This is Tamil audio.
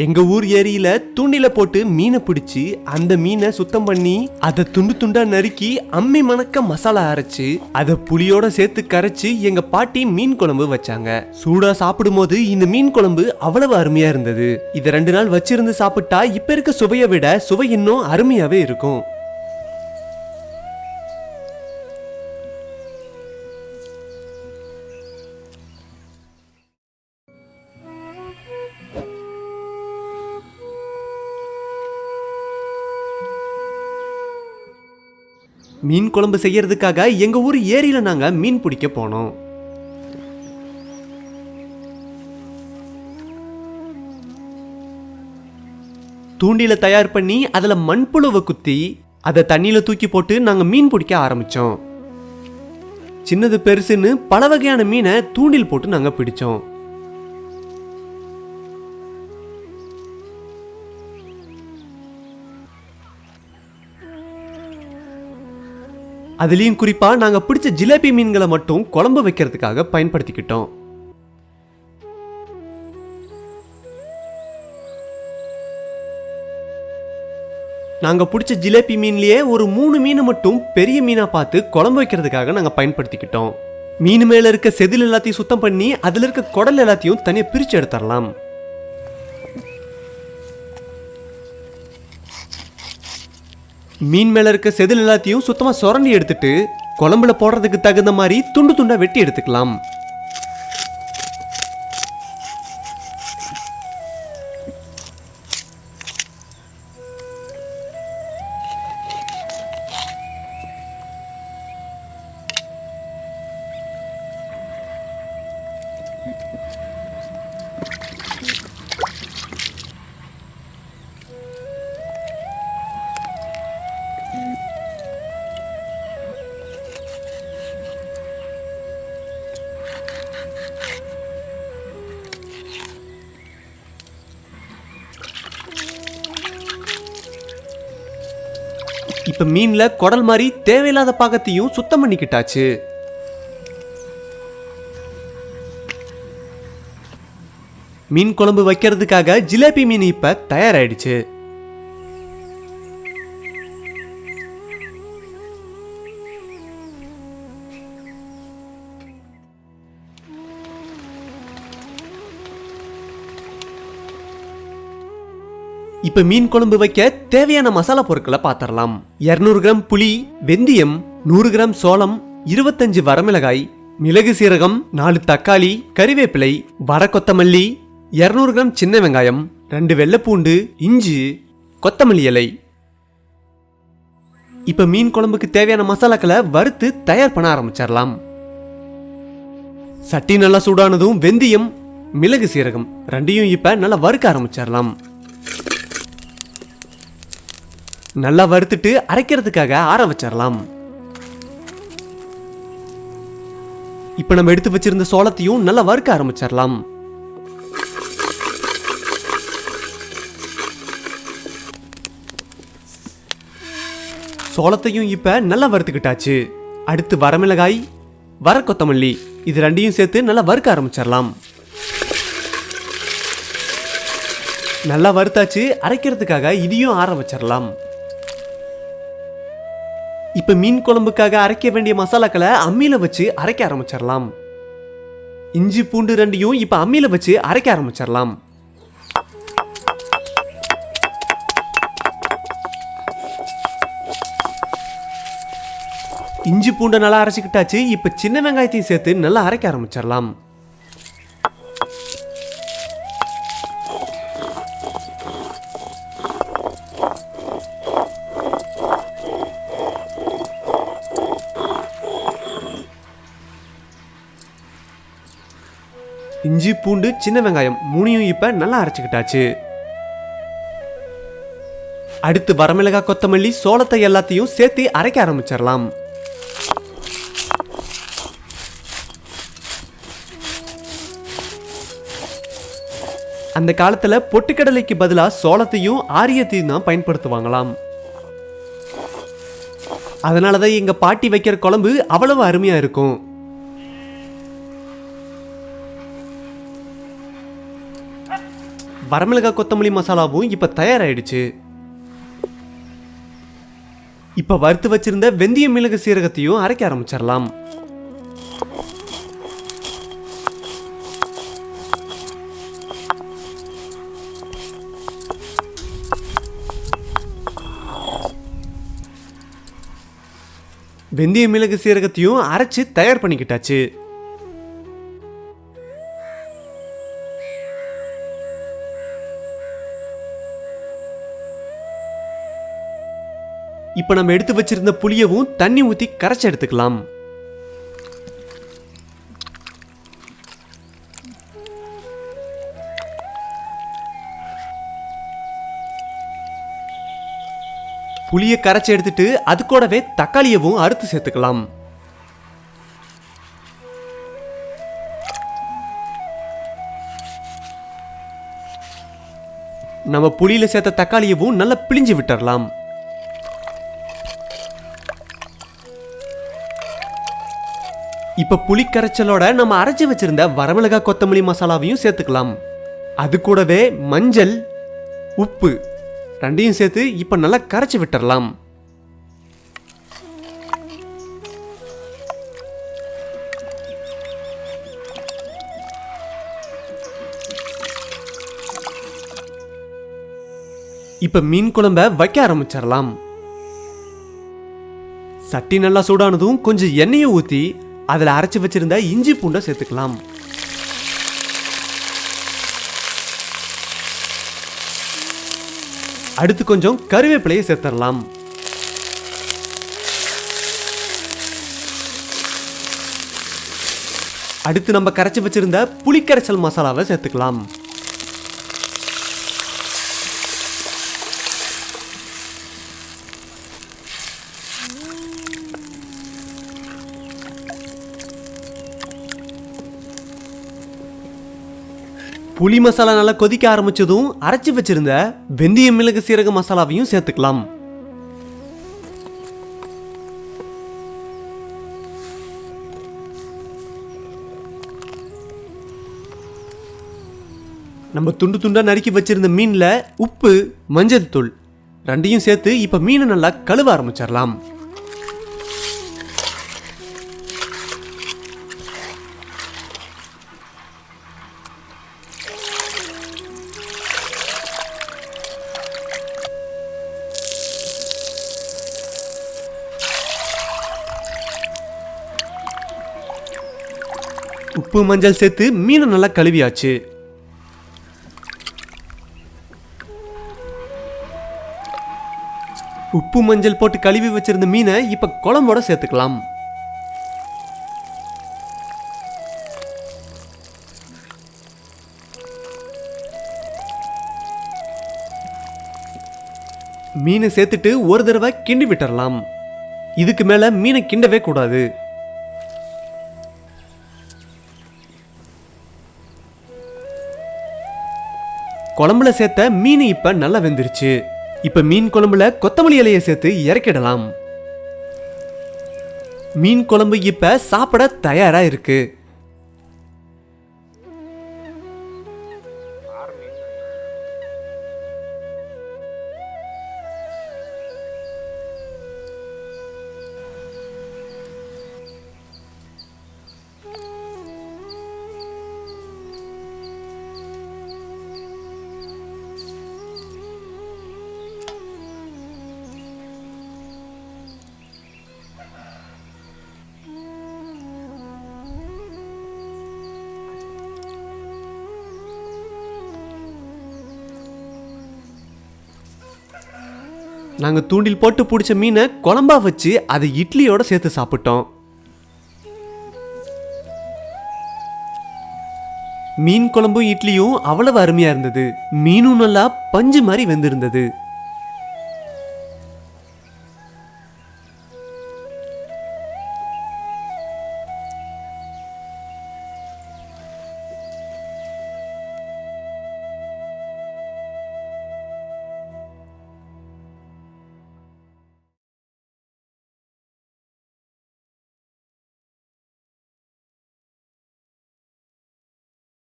எங்க ஊர் ஏரியில தூண்டில போட்டு மீனை பிடிச்சி அந்த மீனை சுத்தம் பண்ணி அதை துண்டு துண்டா நறுக்கி அம்மி மணக்க மசாலா அரைச்சு அதை புளியோட சேர்த்து கரைச்சு எங்க பாட்டி மீன் குழம்பு வச்சாங்க. சூடா சாப்பிடும் போது இந்த மீன் குழம்பு அவ்வளவு அருமையா இருந்தது. இதை 2 நாள் வச்சிருந்து சாப்பிட்டா இப்ப இருக்க சுவையை விட சுவை இன்னும் அருமையாவே இருக்கும். மீன் குழம்பு செய்யறதுக்காக எங்க ஊர் ஏரியில நாங்க மீன் பிடிக்க போனோம். தூண்டில தயார் பண்ணி அதுல மண்புழுவை குத்தி அதை தண்ணியில தூக்கி போட்டு நாங்க மீன் பிடிக்க ஆரம்பிச்சோம். சின்னது பெருசுன்னு பல வகையான மீனை தூண்டில் போட்டு நாங்க பிடிச்சோம். அதுலயும் குறிப்பா நாங்க பிடிச்ச ஜிலேபி மீன்களை மட்டும் குழம்பு வைக்கிறதுக்காக பயன்படுத்திக்கிட்டோம். நாங்க பிடிச்ச ஜிலேபி மீன்லயே ஒரு 3 மீன் மட்டும் பெரிய மீனா பார்த்து குழம்பு வைக்கிறதுக்காக நாங்க பயன்படுத்திக்கிட்டோம். மீன் மேல இருக்க செதில் எல்லாத்தையும் சுத்தம் பண்ணி அதுல இருக்க குடல் எல்லாத்தையும் தனியா பிரிச்சு எடுத்துடலாம். மீன் மேல இருக்க செதில் எல்லாத்தையும் சுத்தமா சுரண்டி எடுத்துட்டு குழம்புல போடுறதுக்கு தகுந்த மாதிரி துண்டு துண்டா வெட்டி எடுத்துக்கலாம். இப்ப மீன்ல குடல் மாதிரி தேவையில்லாத பாகத்தையும் சுத்தம் பண்ணிக்கிட்டாச்சு. மீன் குழம்பு வைக்கிறதுக்காக ஜிலேபி மீன் இப்ப தயாராயிடுச்சு. இப்ப மீன் குழம்பு வைக்க தேவையான மசாலா பொருட்களை பாத்திரலாம். 200 கிராம் புளி, வெந்தயம், 100 கிராம் சோளம், 25 வரமிளகாய், மிளகு சீரகம், 4 தக்காளி, கறிவேப்பிலை, வர கொத்தமல்லி, 200 கிராம் சின்ன வெங்காயம், 2 வெள்ளைப்பூண்டு, இஞ்சி, கொத்தமல்லி இலை. இப்ப மீன் குழம்புக்கு தேவையான மசாலாக்களை வறுத்து தயார் பண்ண ஆரம்பிச்சிடலாம். சட்டி நல்லா சூடானதும் வெந்தயம், மிளகு சீரகம் 2யும் இப்ப நல்லா வறுக்க ஆரம்பிச்சிடலாம். நல்லா வறுத்துட்டு அரைக்கிறதுக்காக ஆற வச்சிடலாம். இப்ப நம்ம எடுத்து வச்சிருந்த சோளத்தையும் நல்லா வறுக்க ஆரம்பிச்சிடலாம். சோளத்தையும் இப்ப நல்லா வறுத்துக்கிட்டாச்சு. அடுத்து வரமிளகாய், வர கொத்தமல்லி இது 2யும் சேர்த்து நல்லா வறுக்க ஆரம்பிச்சிடலாம். நல்லா வறுத்தாச்சு. அரைக்கிறதுக்காக இதையும் ஆற வச்சிடலாம். இப்ப மீன் குழம்புக்காக அரைக்க வேண்டிய மசாலாக்களை அம்மியில வச்சு அரைக்க ஆரம்பிச்சிடலாம். இஞ்சி பூண்டு 2யும் இப்ப அம்மியில வச்சு அரைக்க ஆரம்பிச்சிடலாம். இஞ்சி பூண்டை நல்லா அரைச்சிக்கிட்டாச்சு. இப்ப சின்ன வெங்காயத்தையும் சேர்த்து நல்லா அரைக்க ஆரம்பிச்சிடலாம். இஞ்சி பூண்டு சின்ன வெங்காயம் 3யும் இப்ப நல்லா அரைச்சுக்கிட்டாச்சு. அடுத்து வரமிளகாய், கொத்தமல்லி, சோளத்தை எல்லாத்தையும் சேர்த்து அரைக்க ஆரம்பிச்சிடலாம். அந்த காலத்துல பொட்டுக்கடலைக்கு பதிலா சோளத்தையும் ஆரியத்தையும் தான் பயன்படுத்துவாங்களாம். அதனாலதான் எங்க பாட்டி வைக்கிற குழம்பு அவ்வளவு அருமையா இருக்கும். வரமிளகாய் கொத்தமல்லி மசாலாவும் இப்ப தயாராயிடுச்சு. இப்ப வறுத்து வச்சிருந்த வெந்தயம் மிளகு சீரகத்தையும் அரைக்க ஆரம்பிச்சிடலாம். வெந்தய மிளகு சீரகத்தையும் அரைச்சு தயார் பண்ணிக்கிட்டாச்சு. இப்ப நம்ம எடுத்து வச்சிருந்த புளியவும் தண்ணி ஊத்தி கரைச்சு எடுத்துக்கலாம். புளியை கரைச்சி எடுத்துட்டு அது கூடவே தக்காளியவும் அறுத்து சேர்த்துக்கலாம். நம்ம புளியில சேர்த்த தக்காளியவும் நல்லா பிழிஞ்சு விட்டுறலாம். இப்ப புளி கரைச்சலோட நம்ம அரைச்சி வச்சிருந்த வரமிளகாய் கொத்தமல்லி மசாலாவையும் சேர்த்துக்கலாம். அது கூடவே மஞ்சள், உப்பு ரெண்டையும் சேர்த்து இப்ப நல்லா கரைச்சி விட்டுறலாம். இப்ப மீன் குழம்ப வைக்க ஆரம்பிச்சிடலாம். சட்டி நல்லா சூடானதும் கொஞ்சம் எண்ணெயை ஊத்தி அதுல அரைச்சு வச்சிருந்த இஞ்சி பூண்டை சேர்த்துக்கலாம். அடுத்து கொஞ்சம் கருவேப்பிலையை சேர்த்துடலாம். அடுத்து நம்ம கரைச்சி வச்சிருந்த புளிக்கரைசல் மசாலாவை சேர்த்துக்கலாம். புளி மசாலா நல்லா கொதிக்க ஆரம்பிச்சதும் அரைச்சு வச்சிருந்த வெந்தயம் மிளகு சீரக மசாலாவையும் சேர்த்துக்கலாம். நம்ம துண்டு துண்டா நறுக்கி வச்சிருந்த மீன்ல உப்பு, மஞ்சள் தூள் ரெண்டையும் சேர்த்து இப்ப மீனை நல்லா கழுவ ஆரம்பிச்சிடலாம். உப்பு மஞ்சள் சேர்த்து மீனை நல்லா கழுவியாச்சு. உப்பு மஞ்சள் போட்டு கழுவி வச்சிருந்த மீனை இப்ப குழம்போட சேர்த்துக்கலாம். மீனை சேர்த்துட்டு ஒரு தடவை கிண்டி விட்டுறலாம். இதுக்கு மேல மீனை கிண்டவே கூடாது. குழம்புல சேர்த்த மீன் இப்ப நல்லா வெந்துருச்சு. இப்ப மீன் குழம்புல கொத்தமல்லி இலையை சேர்த்து இறக்கிடலாம். மீன் குழம்பு இப்ப சாப்பிட தயாரா இருக்கு. நாங்க தூண்டில் போட்டு பிடிச்ச மீனை குழம்பா வச்சு அதை இட்லியோட சேர்த்து சாப்பிட்டோம். மீன் குழம்பும் இட்லியும் அவ்வளவு அருமையா இருந்தது. மீனும் நல்லா பஞ்சு மாதிரி வெந்திருந்தது.